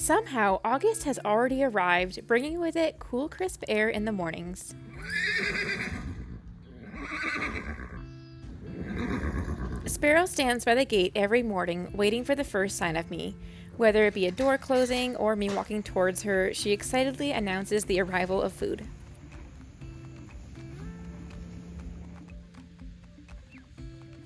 Somehow, August has already arrived, bringing with it cool, crisp air in the mornings. Sparrow stands by the gate every morning, waiting for the first sign of me. Whether it be a door closing or me walking towards her, she excitedly announces the arrival of food.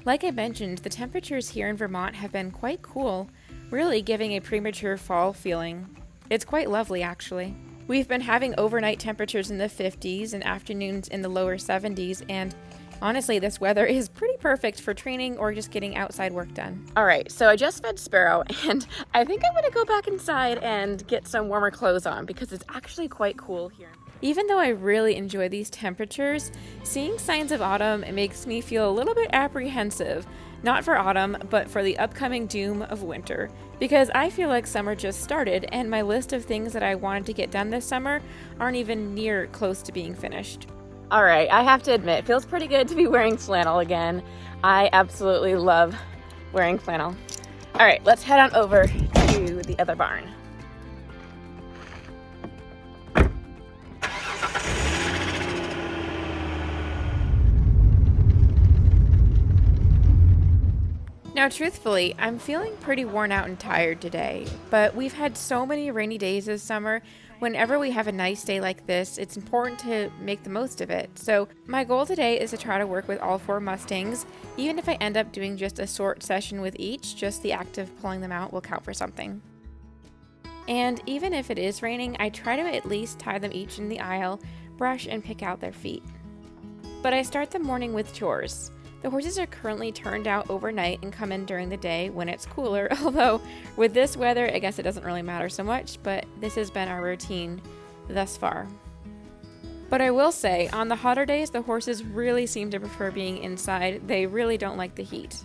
Like I mentioned, the temperatures here in Vermont have been quite cool, really giving a premature fall feeling. It's quite lovely, actually. We've been having overnight temperatures in the 50s and afternoons in the lower 70s, and honestly, this weather is pretty perfect for training or just getting outside work done. All right, so I just fed Sparrow, and I think I'm gonna go back inside and get some warmer clothes on because it's actually quite cool here. Even though I really enjoy these temperatures, seeing signs of autumn makes me feel a little bit apprehensive. Not for autumn, but for the upcoming doom of winter. Because I feel like summer just started, and my list of things that I wanted to get done this summer aren't even near close to being finished. All right, I have to admit, it feels pretty good to be wearing flannel again. I absolutely love wearing flannel. All right, let's head on over to the other barn. Now, truthfully, I'm feeling pretty worn out and tired today, but we've had so many rainy days this summer. Whenever we have a nice day like this, it's important to make the most of it. So my goal today is to try to work with all 4 Mustangs. Even if I end up doing just a sort session with each, just the act of pulling them out will count for something. And even if it is raining, I try to at least tie them each in the aisle, brush and pick out their feet. But I start the morning with chores. The horses are currently turned out overnight and come in during the day when it's cooler, although with this weather, I guess it doesn't really matter so much, but this has been our routine thus far. But I will say, on the hotter days, the horses really seem to prefer being inside. They really don't like the heat.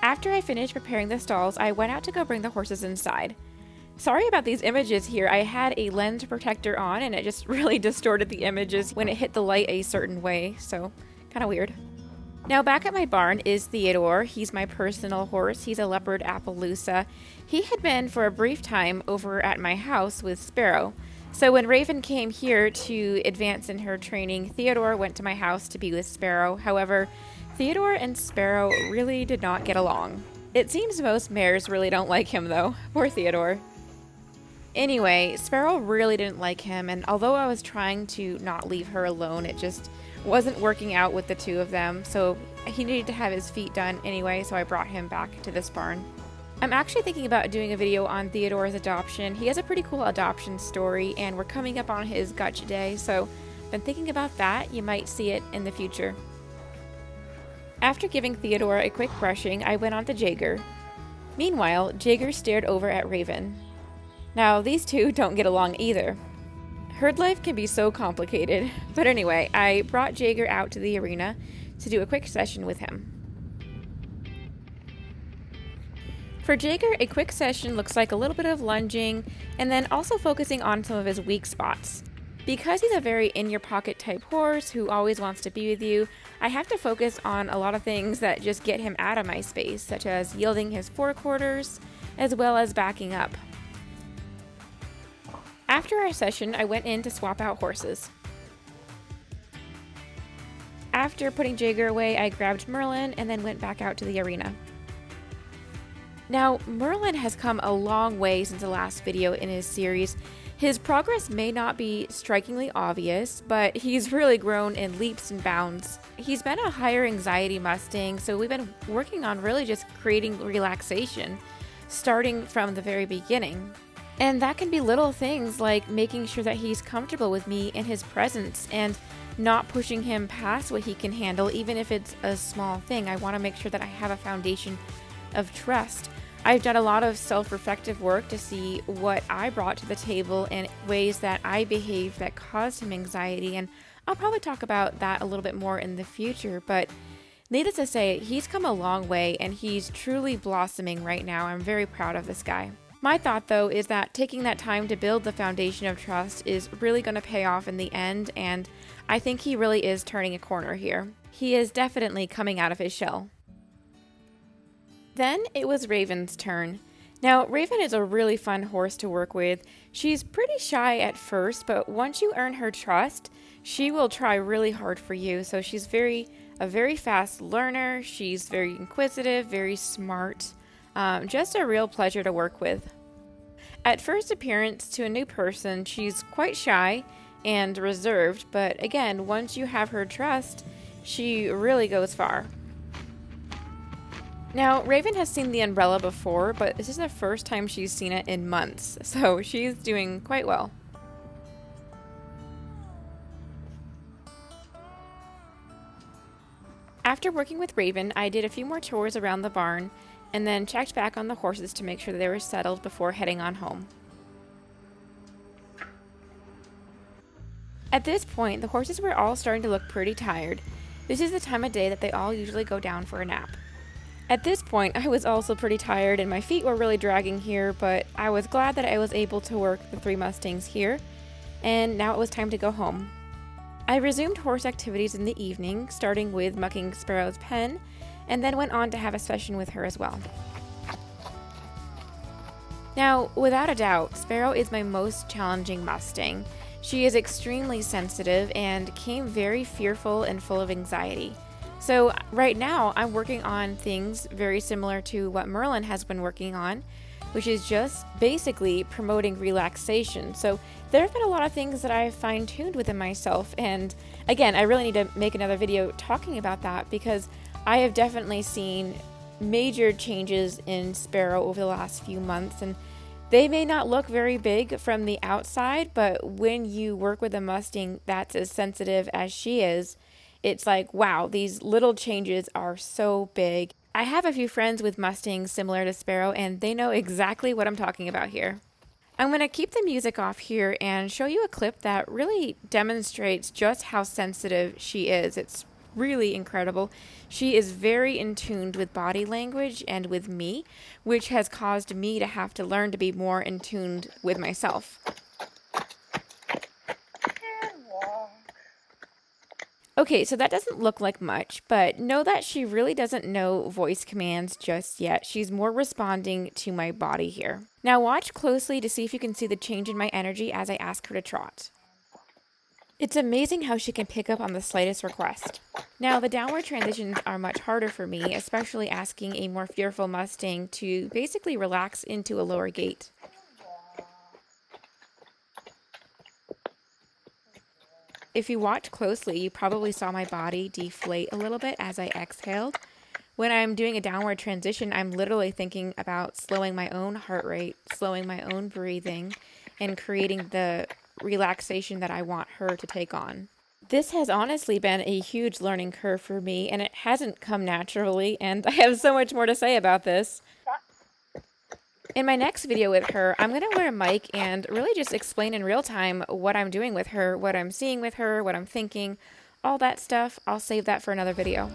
After I finished preparing the stalls, I went out to go bring the horses inside. Sorry about these images here. I had a lens protector on and it just really distorted the images when it hit the light a certain way, so kind of weird. Now back at my barn is Theodore. He's my personal horse. He's a leopard Appaloosa. He had been for a brief time over at my house with Sparrow. So when Raven came here to advance in her training, Theodore went to my house to be with Sparrow. However, Theodore and Sparrow really did not get along. It seems most mares really don't like him though. Poor Theodore. Anyway, Sparrow really didn't like him, and although I was trying to not leave her alone, it just wasn't working out with the two of them, so he needed to have his feet done anyway, so I brought him back to this barn. I'm actually thinking about doing a video on Theodore's adoption. He has a pretty cool adoption story, and we're coming up on his gotcha day, so been thinking about that. You might see it in the future. After giving Theodore a quick brushing, I went on to Jaeger. Meanwhile, Jaeger stared over at Raven. Now, these two don't get along either. Herd life can be so complicated, but anyway, I brought Jaeger out to the arena to do a quick session with him. For Jaeger, a quick session looks like a little bit of lunging and then also focusing on some of his weak spots. Because he's a very in-your-pocket type horse who always wants to be with you, I have to focus on a lot of things that just get him out of my space, such as yielding his forequarters, as well as backing up. After our session, I went in to swap out horses. After putting Jaeger away, I grabbed Merlin and then went back out to the arena. Now, Merlin has come a long way since the last video in his series. His progress may not be strikingly obvious, but he's really grown in leaps and bounds. He's been a higher anxiety Mustang, so we've been working on really just creating relaxation, starting from the very beginning. And that can be little things like making sure that he's comfortable with me in his presence and not pushing him past what he can handle, even if it's a small thing. I want to make sure that I have a foundation of trust. I've done a lot of self-reflective work to see what I brought to the table and ways that I behaved that caused him anxiety, and I'll probably talk about that a little bit more in the future, but needless to say, he's come a long way and he's truly blossoming right now. I'm very proud of this guy. My thought, though, is that taking that time to build the foundation of trust is really going to pay off in the end, and I think he really is turning a corner here. He is definitely coming out of his shell. Then it was Raven's turn. Now, Raven is a really fun horse to work with. She's pretty shy at first, but once you earn her trust, she will try really hard for you. So she's a very fast learner. She's very inquisitive, very smart. Just a real pleasure to work with. At first appearance to a new person, she's quite shy and reserved, but again, once you have her trust, she really goes far. Now, Raven has seen the umbrella before, but this is the first time she's seen it in months, so she's doing quite well. After working with Raven, I did a few more chores around the barn, and then checked back on the horses to make sure they were settled before heading on home. At this point, the horses were all starting to look pretty tired. This is the time of day that they all usually go down for a nap. At this point, I was also pretty tired and my feet were really dragging here, but I was glad that I was able to work the 3 Mustangs here, and now it was time to go home. I resumed horse activities in the evening, starting with mucking Sparrow's pen, and then went on to have a session with her as well. Now, without a doubt, Sparrow is my most challenging Mustang. She is extremely sensitive and came very fearful and full of anxiety. So right now, I'm working on things very similar to what Merlin has been working on, which is just basically promoting relaxation. So there have been a lot of things that I've fine-tuned within myself, and again, I really need to make another video talking about that because I have definitely seen major changes in Sparrow over the last few months, and they may not look very big from the outside, but when you work with a Mustang that's as sensitive as she is, it's like, wow, these little changes are so big. I have a few friends with Mustangs similar to Sparrow, and they know exactly what I'm talking about here. I'm going to keep the music off here and show you a clip that really demonstrates just how sensitive she is. It's really incredible. She is very in tune with body language and with me, which has caused me to have to learn to be more in tune with myself. Okay, so that doesn't look like much, but know that she really doesn't know voice commands just yet. She's more responding to my body here. Now watch closely to see if you can see the change in my energy as I ask her to trot. It's amazing how she can pick up on the slightest request. Now the downward transitions are much harder for me, especially asking a more fearful Mustang to basically relax into a lower gait. If you watch closely, you probably saw my body deflate a little bit as I exhaled. When I'm doing a downward transition, I'm literally thinking about slowing my own heart rate, slowing my own breathing, and creating the relaxation that I want her to take on. This has honestly been a huge learning curve for me, and it hasn't come naturally, and I have so much more to say about this. In my next video with her, I'm going to wear a mic and really just explain in real time what I'm doing with her, what I'm seeing with her, what I'm thinking, all that stuff. I'll save that for another video.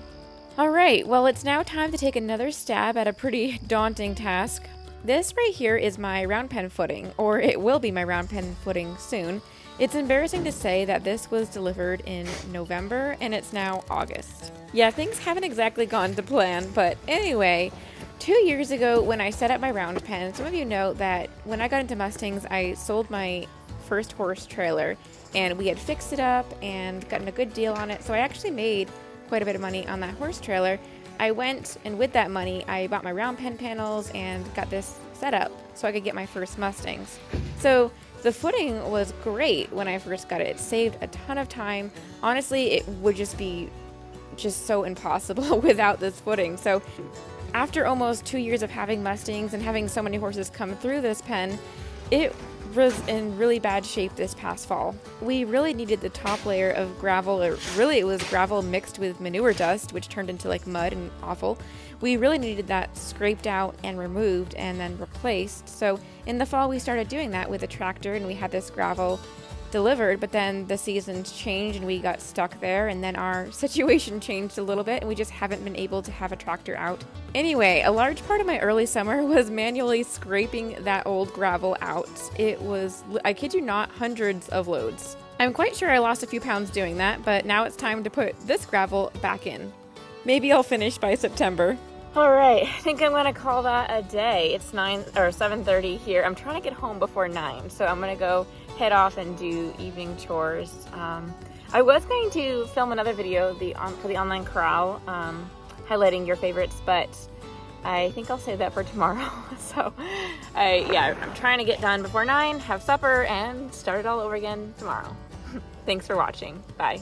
Alright, well it's now time to take another stab at a pretty daunting task. This right here is my round pen footing, or it will be my round pen footing soon. It's embarrassing to say that this was delivered in November and it's now August. Yeah, things haven't exactly gone to plan, but anyway, 2 years ago when I set up my round pen, some of you know that when I got into Mustangs, I sold my first horse trailer and we had fixed it up and gotten a good deal on it. So I actually made quite a bit of money on that horse trailer. I went and with that money, I bought my round pen panels and got this set up so I could get my first Mustangs. So the footing was great when I first got it. It saved a ton of time. Honestly, it would just be so impossible without this footing. So after almost 2 years of having Mustangs and having so many horses come through this pen, it was in really bad shape this past fall. We really needed the top layer of gravel, or really it was gravel mixed with manure dust, which turned into like mud and awful. We really needed that scraped out and removed and then replaced. So in the fall we started doing that with a tractor and we had this gravel delivered, but then the seasons changed and we got stuck there, and then our situation changed a little bit and we just haven't been able to have a tractor out. Anyway, a large part of my early summer was manually scraping that old gravel out. It was, I kid you not, hundreds of loads. I'm quite sure I lost a few pounds doing that, but now it's time to put this gravel back in. Maybe I'll finish by September. All right, I think I'm gonna call that a day. It's 7:30 here. I'm trying to get home before 9, so I'm gonna go head off and do evening chores. I was going to film another video for the online corral, highlighting your favorites, but I think I'll save that for tomorrow. So, I'm trying to get done before 9, have supper, and start it all over again tomorrow. Thanks for watching. Bye.